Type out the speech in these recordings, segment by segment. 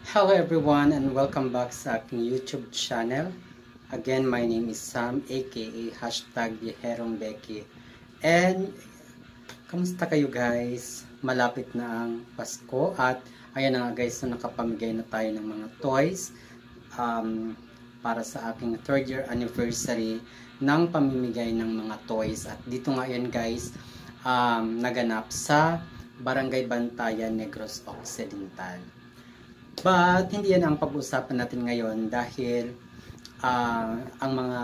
Hello everyone and welcome back sa aking YouTube channel. Again, my name is Sam aka #BiheronBecky. And kamusta kayo guys? Malapit na ang Pasko at ayan na nga guys, na nakapamigay na tayo ng mga toys para sa aking 3rd year anniversary ng pamimigay ng mga toys. At dito nga yan guys, naganap sa Barangay Bantayan, Negros Occidental. But hindi yan ang pag-uusapan natin ngayon dahil ang mga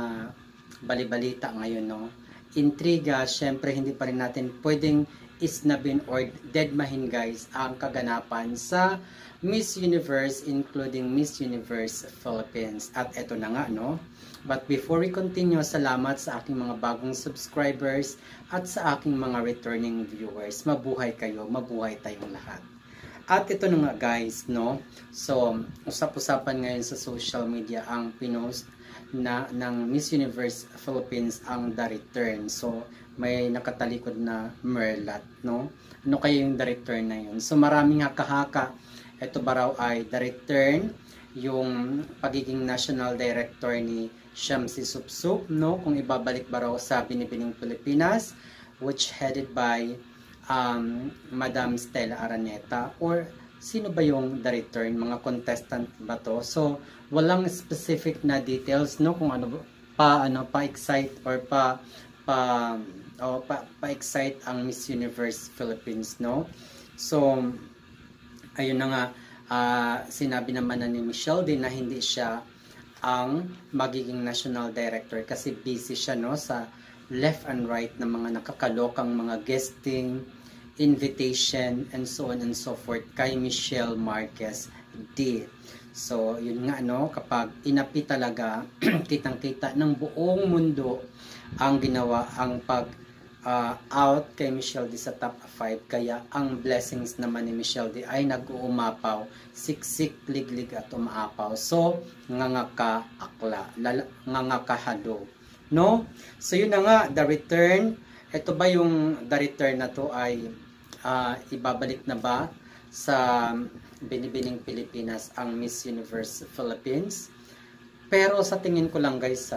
balibalita ngayon, no? Intriga, syempre hindi pa rin natin pwedeng isnabin or deadmahin guys ang kaganapan sa Miss Universe, including Miss Universe Philippines. At eto na nga, no? But before we continue, salamat sa aking mga bagong subscribers at sa aking mga returning viewers. Mabuhay kayo, mabuhay tayong lahat. At ito na nga guys, no? So, usap-usapan ngayon sa social media ang pinost na ng Miss Universe Philippines ang The Return. So, may nakatalikod na Merlat, no? Ano kaya yung The Return na yun? So, maraming haka-haka. Ito ba raw ay The Return, yung pagiging national director ni Shamsi Supsup, no? Kung ibabalik ba raw sa Binibining Pilipinas, which headed by Madam Stella Araneta, or sino ba yung The Return, mga contestant ba to? So walang specific na details, no, kung ano pa-excite or pa-excite ang Miss Universe Philippines, no? So ayun na nga, sinabi naman na ni Michelle din na hindi siya ang magiging national director kasi busy siya, no, sa left and right na mga nakakalokang mga guesting, invitation, and so on and so forth kay Michelle Marquez D. So, yun nga, no, kapag inapi talaga, kitang-kita ng buong mundo ang ginawa, ang out kay Michelle D sa top 5. Kaya, ang blessings naman ni Michelle D ay nag-uumapaw, siksik, liglig at umaapaw. So, ngangaka akla, ngangaka hado. No? So yun na nga, The Return. Ito ba yung The Return na to ay ibabalik na ba sa Binibining Pilipinas ang Miss Universe Philippines? Pero sa tingin ko lang guys,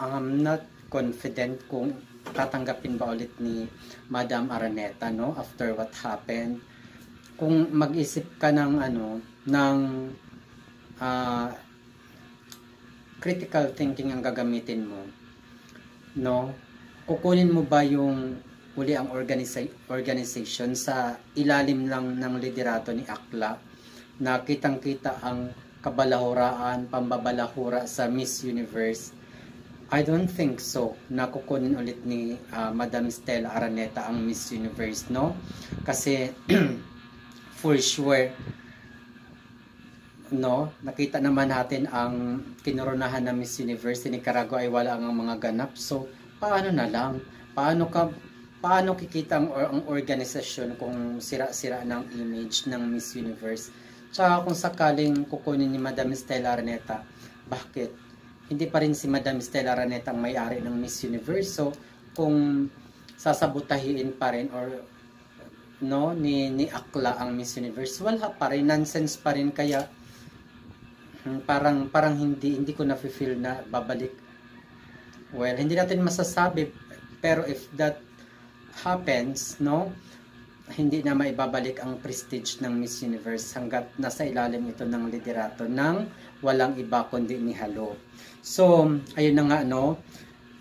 I'm not confident kung tatanggapin ba ulit ni Madam Araneta, no, after what happened. Kung mag-isip ka ng critical thinking ang gagamitin mo, no? Kukunin mo ba yung uli ang organization sa ilalim lang ng liderato ni Akla na kitang-kita ang kabalahuraan, pambabalahura sa Miss Universe? I don't think so na kukunin ulit ni Madam Stella Araneta ang Miss Universe, no? Kasi for sure, no, nakita naman natin ang kinoronahan ng Miss Universe ni Nicaragua ay wala ang mga ganap. So paano na lang, paano kikita ang organisasyon kung sira-sira ng image ng Miss Universe? Tsaka kung sakaling kukunin ni Madam Stella Araneta, bakit hindi pa rin si Madam Stella Araneta ang may-ari ng Miss Universe? So kung sasabutahin pa rin or no ni Akla ang Miss Universe, wala pa rin, nonsense pa rin. Kaya parang hindi ko na-feel na babalik. Well, hindi natin masasabi, pero if that happens, no, hindi na maibabalik ang prestige ng Miss Universe hanggat nasa ilalim ito ng liderato ng walang iba kundi ni Halo. So ayun na nga, no,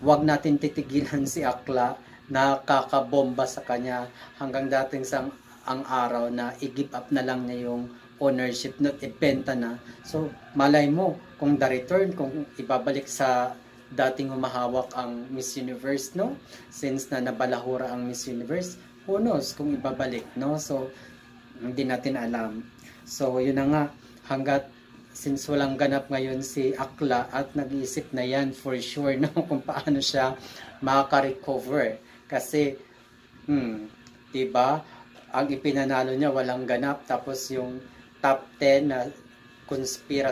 wag natin titigilan si Akla na kakabomba sa kanya hanggang dating sa ang araw na i-give up na lang niya yung ownership, not ibenta na. So malay mo kung The Return, kung ibabalik sa dating humahawak ang Miss Universe, no, since na nabalahura ang Miss Universe, who knows kung ibabalik, no? So hindi natin alam. So yun na nga, hanggat since walang ganap ngayon si Akla at nag-iisip na yan for sure, no, kung paano siya makaka-recover. Kasi diba, ang ipinanalo niya walang ganap, tapos yung top 10 na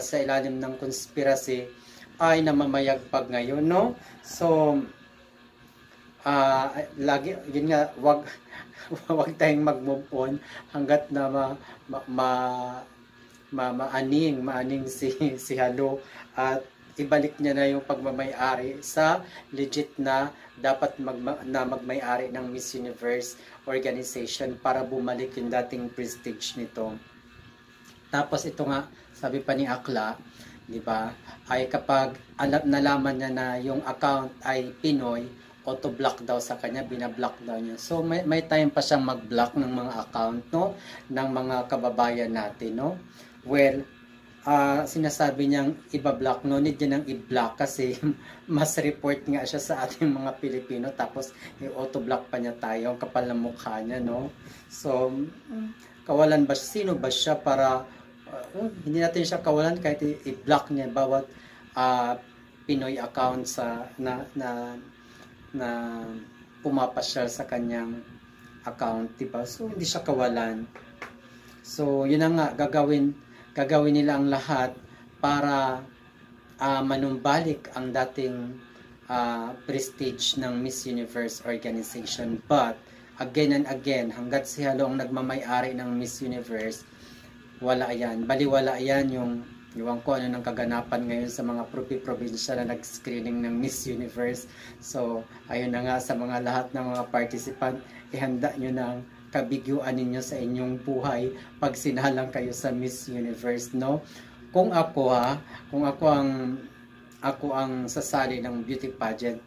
sa ilalim ng conspiracy ay namamayagpag ngayon, no? So lagi yun nga, wag tayong mag-move on hanggat na maaning si Halo at ibalik niya na yung pagmamay-ari sa legit na dapat magmay-ari ng Miss Universe organization para bumalik yung dating prestige nito. Tapos ito nga, sabi pa ni Akla, di ba, ay kapag nalaman niya na yung account ay Pinoy, auto-block daw sa kanya, binablock daw niya. So may time pa siyang mag-block ng mga account, no, ng mga kababayan natin, no. Well, sinasabi niyang ibablock, no need niya nang i-block kasi mas report nga siya sa ating mga Pilipino, tapos i-auto-block pa niya tayo, ang kapal ng mukha niya, no. So kawalan ba, sino ba siya para hindi natin siya kawalan kahit i-block niya bawat Pinoy account sa na pumapasyal sa kanyang account, diba? So hindi siya kawalan. So yun na nga, gagawin nila ang lahat para manumbalik ang dating prestige ng Miss Universe organization. But again and again, hanggat si Halo ang nagmamay-ari ng Miss Universe, wala yan. Baliwala yan yung iwan ko ano ng kaganapan ngayon sa mga probinsya na nag-screening ng Miss Universe. So, ayun na nga sa mga lahat ng mga participant, ihanda nyo na ang kabiguan ninyo sa inyong buhay pag sinalang kayo sa Miss Universe, no? Kung ako ang sasali ng beauty pageant,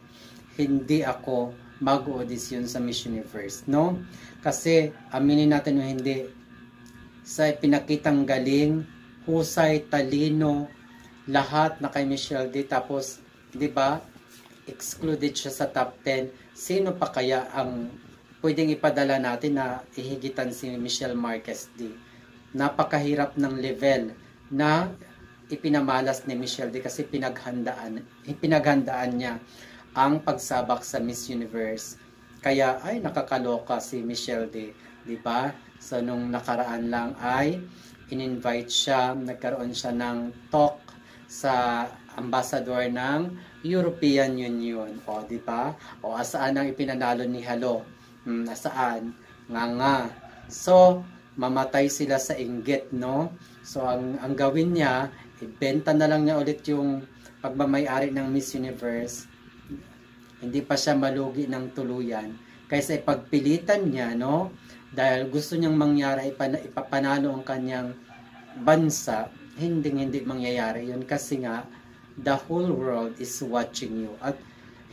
hindi ako mag-audition sa Miss Universe, no? Kasi aminin natin o hindi, sa pinakitang galing, husay, talino, lahat na kay Michelle D. Tapos, di ba, excluded siya sa top 10. Sino pa kaya ang pwedeng ipadala natin na ihigitan si Michelle Marquez D? Napakahirap ng level na ipinamalas ni Michelle D kasi pinaghandaan niya ang pagsabak sa Miss Universe. Kaya ay nakakaloka si Michelle D, di ba? So nung nakaraan lang ay in-invite siya, nagkaroon siya ng talk sa ambassador ng European Union. O, di ba? O, asaan ang ipinanalo ni Halo? Asaan? Nga. So, mamatay sila sa inggit, no? So, ang gawin niya, ibenta na lang niya ulit yung pagmamay-ari ng Miss Universe. Hindi pa siya malugi ng tuluyan. Kaysa ipagpilitan niya, no? Dahil gusto niyang mangyari, ipapanalo ang kanyang bansa, hindi mangyayari yun kasi nga, the whole world is watching you. At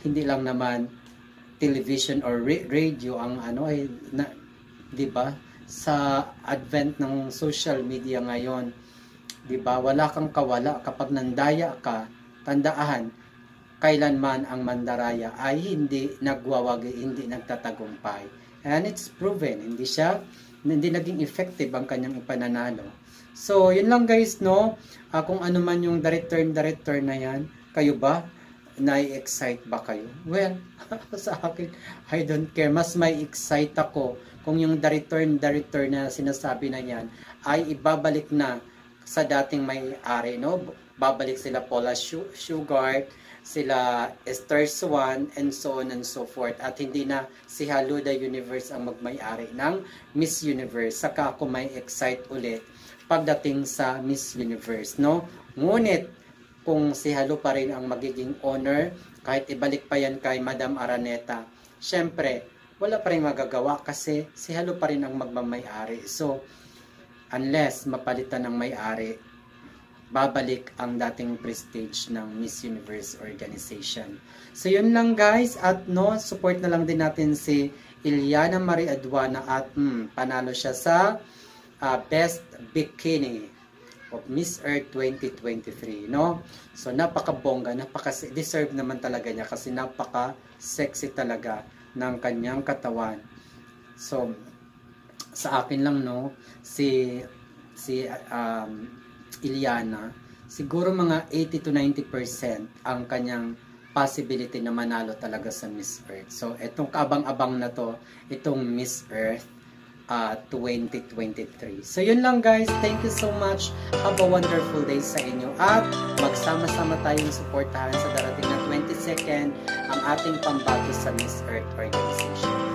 hindi lang naman television or radio ang di ba? Sa advent ng social media ngayon, di ba? Wala kang kawala kapag nandaya ka, tandaan, kailanman ang mandaraya ay hindi nagwawagi, hindi nagtatagumpay. And it's proven, hindi naging effective ang kanyang ipananalo. So, yun lang guys, no? Kung ano man yung director na yan, kayo ba? Nai-excite ba kayo? Well, sa akin, I don't care. Mas may excite ako kung yung director na sinasabi na yan ay ibabalik na sa dating may-ari, no? Babalik sila Paula Shugart, sila Esther Swan, and so on and so forth. At hindi na si Halo the Universe ang magmay-ari ng Miss Universe. Saka ako may excite ulit pagdating sa Miss Universe, no? Ngunit, kung si Halo pa rin ang magiging owner, kahit ibalik pa yan kay Madam Araneta, syempre, wala pa rin magagawa kasi si Halo pa rin ang magmamay-ari. So, unless mapalitan ng may-ari, babalik ang dating prestige ng Miss Universe organization. So yun lang guys, at no, support na lang din natin si Iliana Marie Aduana at panalo siya sa Best Bikini of Miss Earth 2023, no? So napakabongga, napaka-deserve naman talaga niya kasi napaka-sexy talaga ng kanyang katawan. So sa akin lang, no, si Iliana, siguro mga 80 to 90% ang kanyang possibility na manalo talaga sa Miss Earth. So, itong kaabang-abang na to, itong Miss Earth 2023. So, yun lang guys. Thank you so much. Have a wonderful day sa inyo. At magsama-sama tayong supportahan sa darating na 22nd ang ating pambato sa Miss Earth organization.